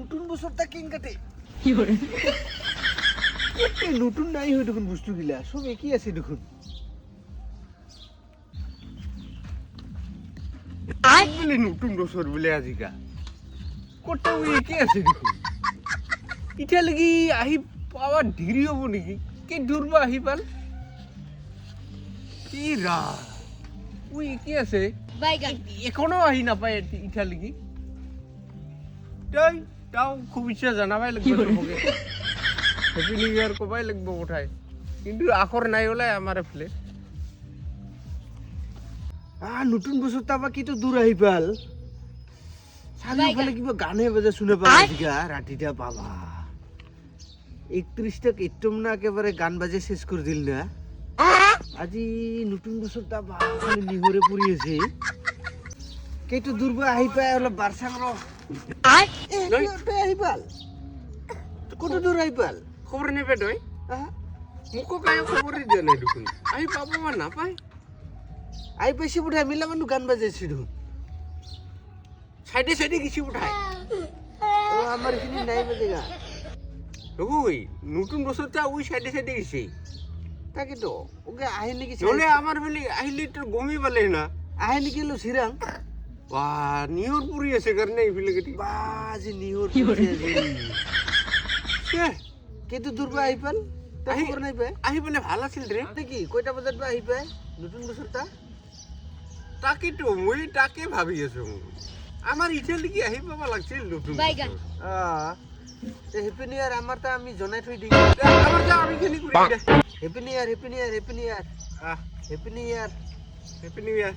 নতুন বছরটা কিং কাটে কি করে নতুন নাই হয় দেখুন বস্তুগিলা সব একই আছে দেখুন বলে নতুন বছর বলে আজিকা কোটাও একই আছে দেখুন ইটা লাগি আহি পাওয়া ঢিরি হব নাকি কে দূরবা আহি পাল কি রা ওই কি আছে এখনো আহি নাপায় ইটা লাগি তাই তাও খুব ইচ্ছা জানাবাই লাগবে তোমাকে হ্যাপি নিউ ইয়ার কবাই লাগবে কোথায় কিন্তু আখর নাই ওলাই আমার ফেলে নতুন বছর তাবা কি তো দূর আহি পাল চাৰিওফালে কিবা গানে বাজে শুনে পাবা দিগা ৰাতিটা বাবা 31টা একদম না একেবারে গান বাজে শেষ করে দিল না আজি নতুন বছর তা খালি নিহরে পড়ি আছে কেটো দুর্বা আহি পায় অলপ বারসাং র আহি পাল কত দূর আহি পাল খবর নেবে তই মোকো কায় খবরই দিয়া নাই দেখোন আহি পাব মা নাপায় আহি পাইছে বোধ মিলা মানুহ গান বাজাইছে দেখোন সাইডে সাইডে কিছু উঠায় ও আমার এখানে নাই বাজেগা ওই নতুন বছরটা ওই সাইডে সাইডে গেছে তাকে তো ওকে আহে নাকি চলে আমার বলি আহিলি তো গমি বলে না আহে নাকি লো সিরাং বা নিহর পুরি আছে কারণে এই ফিলে গেটি বা যে নিহর পুরি আছে কে তো দূরবা আহি পাল তাই খবর নাই পায় আহি পালে ভাল আছিল রে নাকি কয়টা বজাত বা আহি পায় নতুন বছরটা তাকে তো মই তাকে ভাবি আছো আমার ইচ্ছা লাগি আহি পাবা লাগছিল নতুন হ্যাপি নিউ ইয়ার আমার তা আমি জনাই থই দিই আমার যা আমি খেলি করি happy new year happy new year happy new year happy new year happy new year